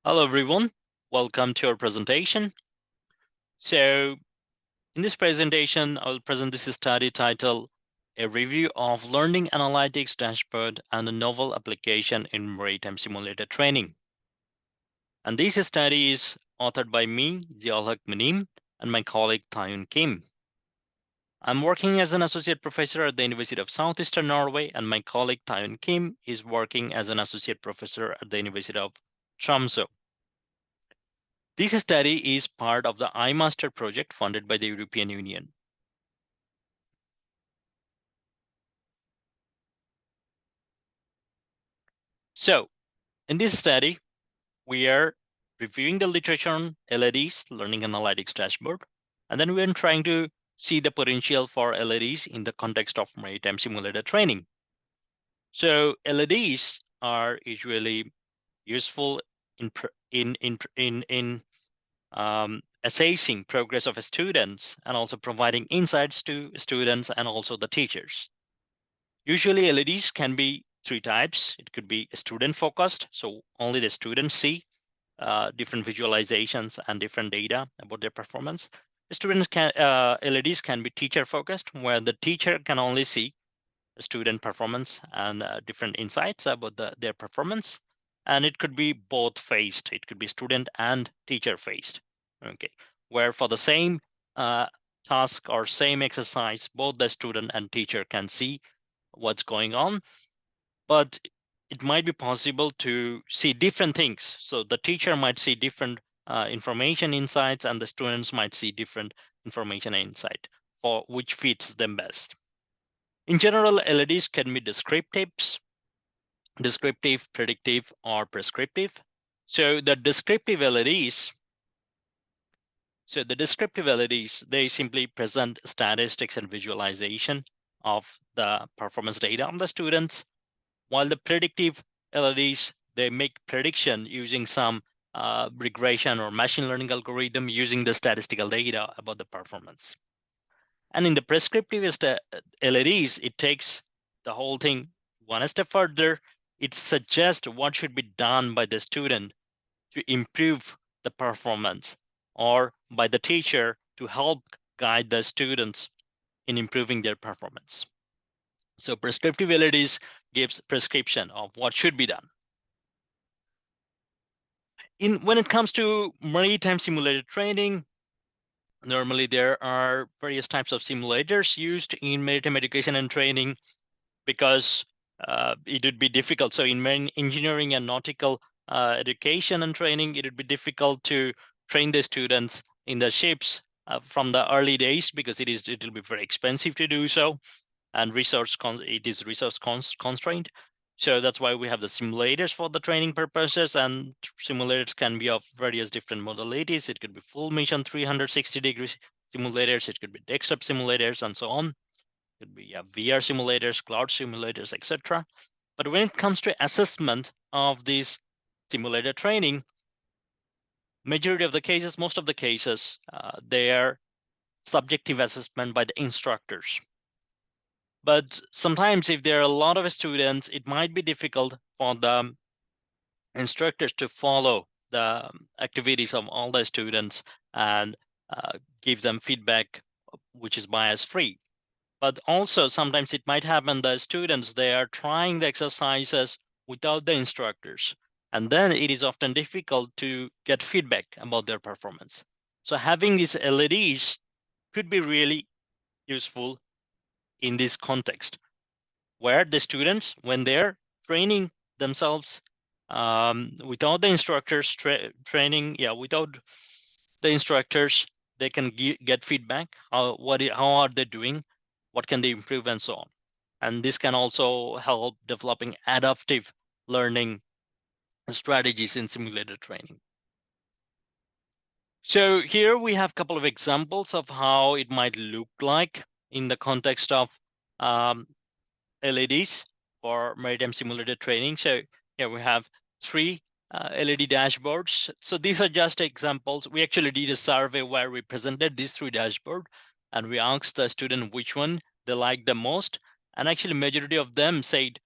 Hello, everyone. Welcome to our presentation. So in this presentation, I will present this study titled A Review of Learning Analytics Dashboard and a Novel Application in Maritime Simulator Training. And this study is authored by me, Ziaul Manim, and my colleague Tayun Kim. I'm working as an associate professor at the University of Southeastern Norway, and my colleague Tayun Kim is working as an associate professor at the University of Tromsø. This study is part of the iMaster project funded by the European Union. So in this study, we are reviewing the literature on LADs, Learning Analytics Dashboard, and then we're trying to see the potential for LADs in the context of maritime simulator training. So LADs are usually useful in assessing progress of students and also providing insights to students and also the teachers. Usually LEDs can be three types. It could be student focused, so only the students see different visualizations and different data about their performance. LEDs can be teacher focused, where the teacher can only see student performance and different insights about their performance. And it could be both faced. It could be student and teacher faced. Okay, where for the same task or same exercise, both the student and teacher can see what's going on, but it might be possible to see different things. So the teacher might see different information insights, and the students might see different information and insight for which fits them best. In general, LEDs can be descriptive, predictive, or prescriptive. So the descriptive LEDs, they simply present statistics and visualization of the performance data on the students, while the predictive LEDs, they make prediction using some regression or machine learning algorithm using the statistical data about the performance. And in the prescriptive LEDs, it takes the whole thing one step further. It suggests what should be done by the student to improve the performance, or by the teacher to help guide the students in improving their performance. So prescriptive LEDs gives prescription of what should be done. When it comes to maritime simulated training, normally there are various types of simulators used in maritime education and training because it would be difficult. So in marine engineering and nautical education and training, it would be difficult to train the students in the ships from the early days because it will be very expensive to do so, and it is resource constrained. So that's why we have the simulators for the training purposes, and simulators can be of various different modalities. It could be full mission 360-degree simulators, it could be desktop simulators, and so on. It could be VR simulators, cloud simulators, etc. But when it comes to assessment of this simulator training, majority of the cases, most of the cases, they are subjective assessment by the instructors. But sometimes if there are a lot of students, it might be difficult for the instructors to follow the activities of all the students and give them feedback which is bias free. But also sometimes it might happen that students, they are trying the exercises without the instructors, and then it is often difficult to get feedback about their performance. So having these LEDs could be really useful in this context, where the students, when they're training themselves without the instructors without the instructors, they can get feedback. How are they doing? What can they improve, and so on. And this can also help developing adaptive learning strategies in simulated training. So here we have a couple of examples of how it might look like in the context of LEDs for maritime simulated training. So here we have three LED dashboards. So these are just examples. We actually did a survey where we presented these three dashboards, and we asked the student which one they liked the most. And actually majority of them said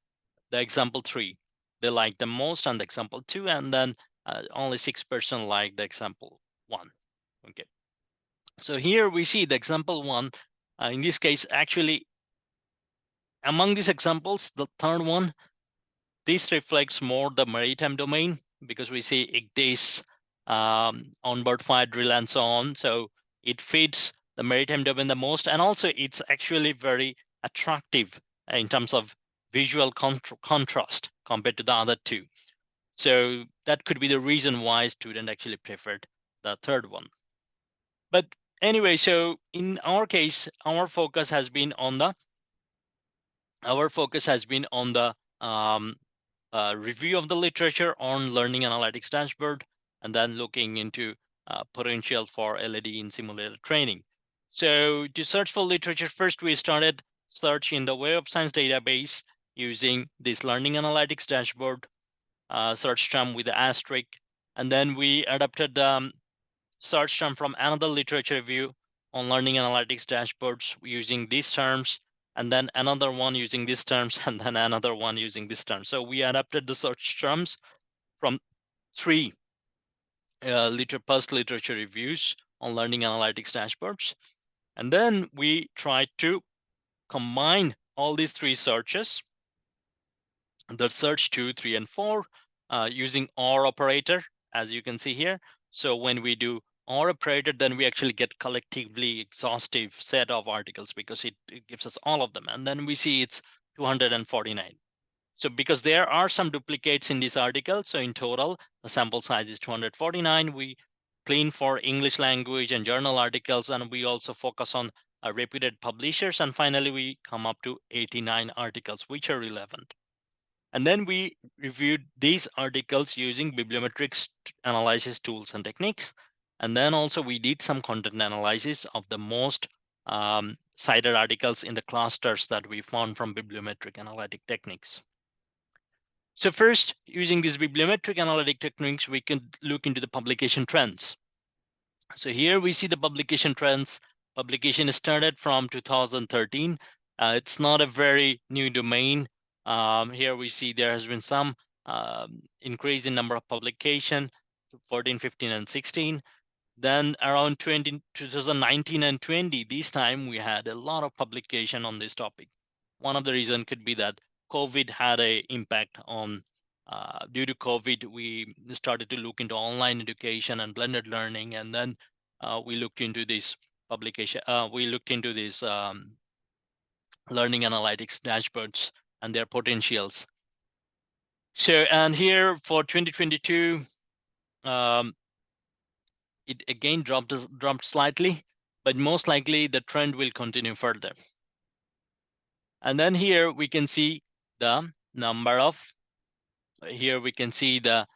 the example 3 they liked the most, and the example 2, and then only 6% like the example 1. Okay, so here we see the example 1. In this case, actually, among these examples, the third one, this reflects more the maritime domain because we see ICTIS, onboard fire drill, and so on. So it fits the maritime domain the most, and also it's actually very attractive in terms of visual contrast compared to the other two. So that could be the reason why student actually preferred the third one. But anyway, so in our case, our focus has been on the review of the literature on learning analytics dashboard, and then looking into potential for LAD in simulated training. So to search for literature, first we started search in the Web of Science database using this learning analytics dashboard search term with the asterisk, and then we adapted the search term from another literature review on learning analytics dashboards using these terms, and then another one using these terms, and then another one using this term. So we adapted the search terms from 3 literature reviews on learning analytics dashboards. And then we tried to combine all these 3 searches, the search 2, 3, and 4, using OR operator, as you can see here. So when we do OR operator, then we actually get collectively exhaustive set of articles because it gives us all of them. And then we see it's 249. So because there are some duplicates in this article, so in total, the sample size is 249. We clean for English language and journal articles, and we also focus on reputed publishers. And finally, we come up to 89 articles, which are relevant. And then we reviewed these articles using bibliometric analysis tools and techniques. And then also we did some content analysis of the most cited articles in the clusters that we found from bibliometric analytic techniques. So first, using these bibliometric analytic techniques, we can look into the publication trends. So here we see the publication trends. Publication started from 2013. It's not a very new domain. Here we see there has been some increase in number of publication, 14, 15, and 16. Then around 2019 and 20, this time we had a lot of publication on this topic. One of the reasons could be that COVID had an impact on, due to COVID, we started to look into online education and blended learning. And then we looked into this publication, we looked into this learning analytics dashboards and their potentials. So, and here for 2022, it again dropped slightly, but most likely the trend will continue further. And then here we can see the number of, here we can see the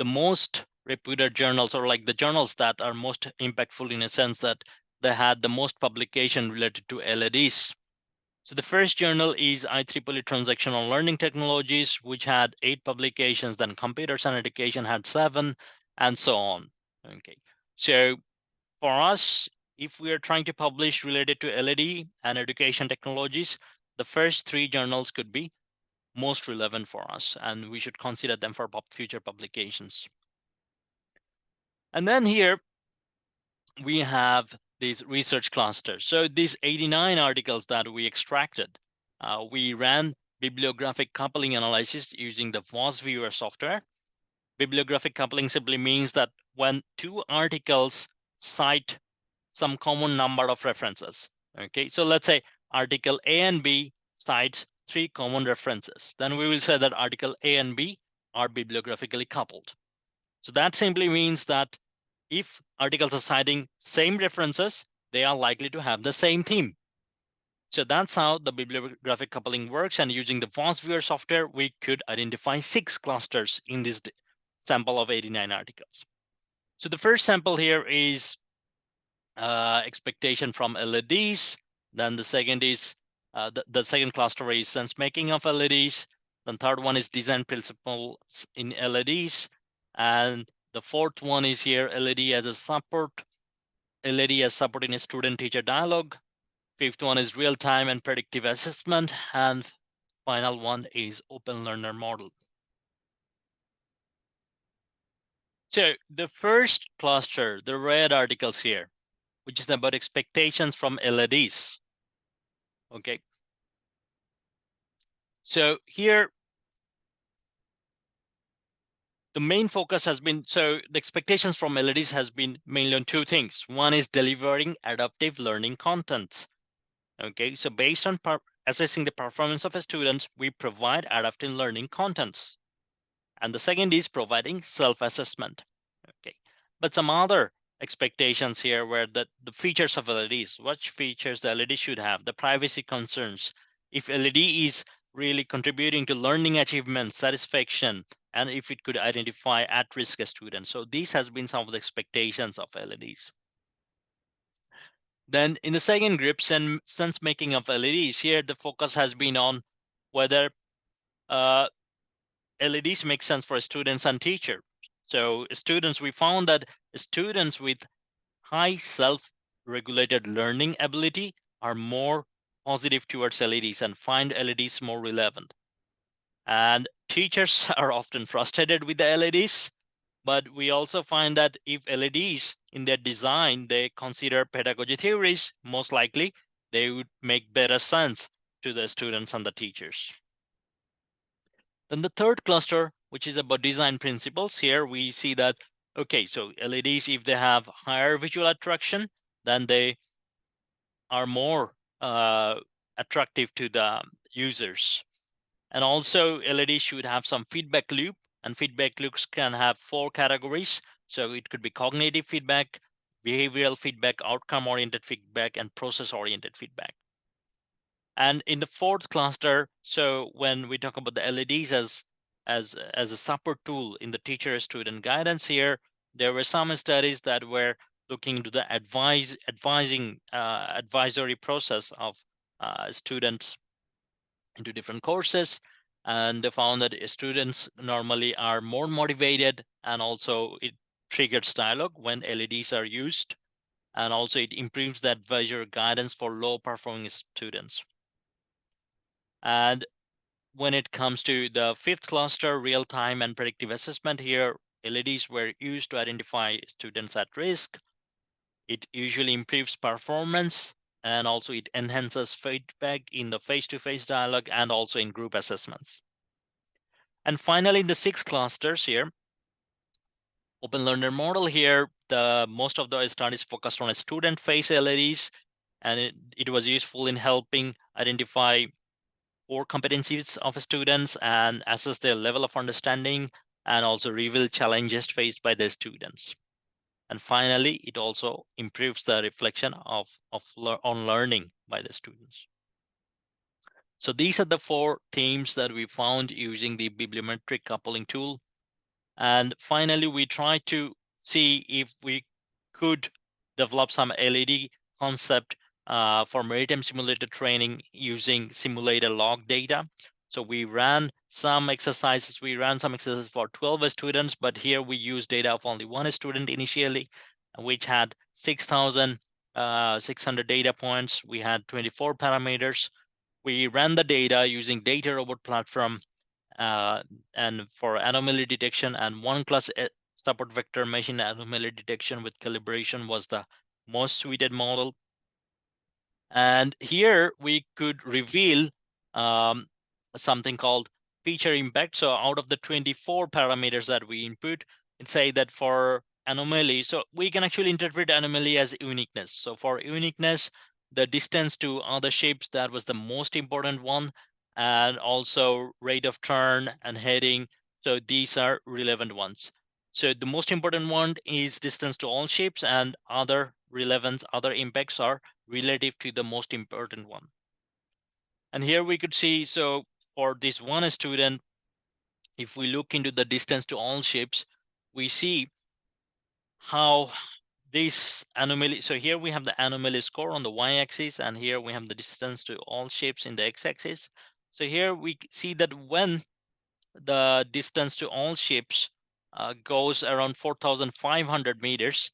most reputed journals, or like the journals that are most impactful in a sense that they had the most publication related to LADs. So the first journal is IEEE Transactional Learning Technologies, which had 8 publications, then Computers and Education had 7, and so on. Okay, so for us, if we are trying to publish related to LAD and education technologies, the first 3 journals could be most relevant for us, and we should consider them for future publications. And then here we have these research clusters. So these 89 articles that we extracted, we ran bibliographic coupling analysis using the VOS viewer software. Bibliographic coupling simply means that when 2 articles cite some common number of references, okay? So let's say article A and B cites 3 common references. Then we will say that article A and B are bibliographically coupled. So that simply means that if articles are citing same references, they are likely to have the same theme. So that's how the bibliographic coupling works. And using the VOS viewer software, we could identify 6 clusters in this sample of 89 articles. So the first sample here is expectation from LEDs. Then the second is the second cluster is sense making of LEDs. Then third one is design principles in LEDs. And the fourth one is here LED as a support, LED as support in a student-teacher dialogue. Fifth one is real-time and predictive assessment. And final one is open learner model. So the first cluster, the red articles here, which is about expectations from LEDs. Okay. So here, the main focus has been, so the expectations from LEDs has been mainly on two things. One is delivering adaptive learning contents. Okay, so based on assessing the performance of a student, we provide adaptive learning contents. And the second is providing self-assessment. Okay, but some other expectations here were that the features of LEDs, what features the LED should have, the privacy concerns, if LED is really contributing to learning achievement, satisfaction, and if it could identify at-risk students. So these has been some of the expectations of LEDs. Then in the second group, sense making of LEDs, here the focus has been on whether LEDs make sense for students and teachers. So students, we found that students with high self-regulated learning ability are more positive towards LEDs and find LEDs more relevant. And teachers are often frustrated with the LEDs, but we also find that if LEDs in their design, they consider pedagogy theories, most likely they would make better sense to the students and the teachers. Then the third cluster, which is about design principles, here we see that, okay, so LEDs, if they have higher visual attraction, then they are more attractive to the users. And also LED should have some feedback loop, and feedback loops can have 4 categories. So it could be cognitive feedback, behavioral feedback, outcome-oriented feedback, and process-oriented feedback. And in the fourth cluster, so when we talk about the LEDs as a support tool in the teacher-student guidance here, there were some studies that were looking into the advisory process of students into different courses, and they found that students normally are more motivated, and also it triggers dialogue when LEDs are used, and also it improves the advisory guidance for low performing students. And when it comes to the fifth cluster, real-time and predictive assessment, here LEDs were used to identify students at risk. It usually improves performance, and also it enhances feedback in the face-to-face dialogue and also in group assessments. And finally, in the 6 clusters here, open learner model here, the most of the studies focused on a student face LEDs, and it was useful in helping identify core competencies of students and assess their level of understanding, and also reveal challenges faced by the students. And finally, it also improves the reflection on learning by the students. So these are the 4 themes that we found using the bibliometric coupling tool. And finally, we try to see if we could develop some LED concept for maritime simulated training using simulated log data. So we ran some exercises. We ran some exercises for 12 students, but here we use data of only 1 student initially, which had 6,600 data points. We had 24 parameters. We ran the data using data robot platform and for anomaly detection, and 1-class support vector machine anomaly detection with calibration was the most suited model. And here we could reveal something called feature impact. So out of the 24 parameters that we input, it say that for anomaly, so we can actually interpret anomaly as uniqueness. So for uniqueness, the distance to other shapes, that was the most important one, and also rate of turn and heading. So these are relevant ones. So the most important one is distance to all shapes, and other relevance, other impacts are relative to the most important one. And here we could see, so for this one student, if we look into the distance to all shapes, we see how this anomaly, so here we have the anomaly score on the y-axis, and here we have the distance to all shapes in the x-axis. So here we see that when the distance to all shapes goes around 4,500 meters,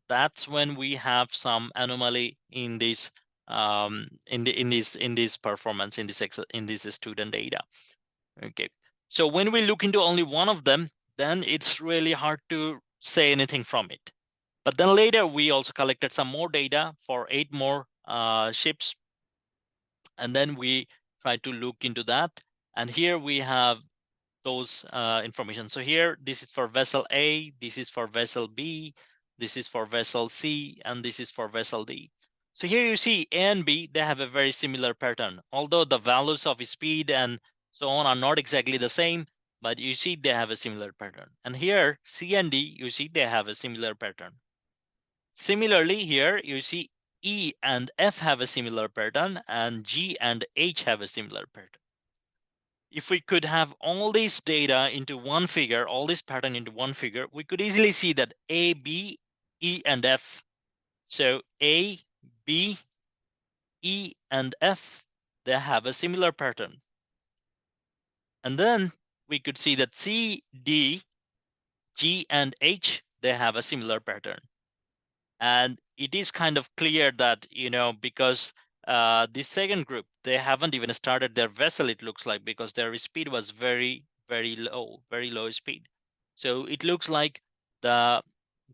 that's when we have some anomaly in this in this performance in this student data. Okay, so when we look into only one of them, then it's really hard to say anything from it. But then later, we also collected some more data for 8 more ships. And then we tried to look into that. And here we have those information. So here, this is for vessel A, this is for vessel B, this is for vessel C, and this is for vessel D. So here you see A and B, they have a very similar pattern. Although the values of speed and so on are not exactly the same, but you see they have a similar pattern. And here, C and D, you see they have a similar pattern. Similarly, here you see E and F have a similar pattern, and G and H have a similar pattern. If we could have all this data into one figure, all this pattern into one figure, we could easily see that A, B, E, and F. So A, B, E, and F, they have a similar pattern. And then we could see that C, D, G, and H, they have a similar pattern. And it is kind of clear that, because this second group, they haven't even started their vessel, it looks like, because their speed was very, very low speed. So it looks like the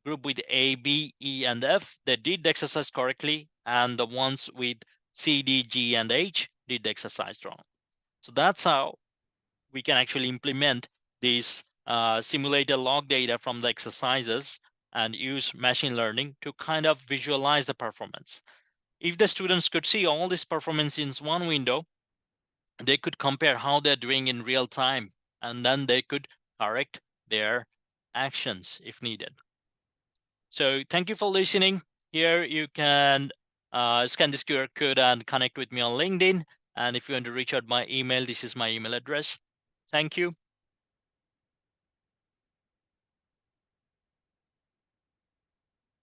group with A, B, E, and F, they did the exercise correctly, and the ones with C, D, G, and H did the exercise wrong. So that's how we can actually implement these simulated log data from the exercises and use machine learning to kind of visualize the performance. If the students could see all this performance in one window, they could compare how they're doing in real time, and then they could correct their actions if needed. So thank you for listening. Here you can scan this QR code and connect with me on LinkedIn. And if you want to reach out my email, this is my email address. Thank you.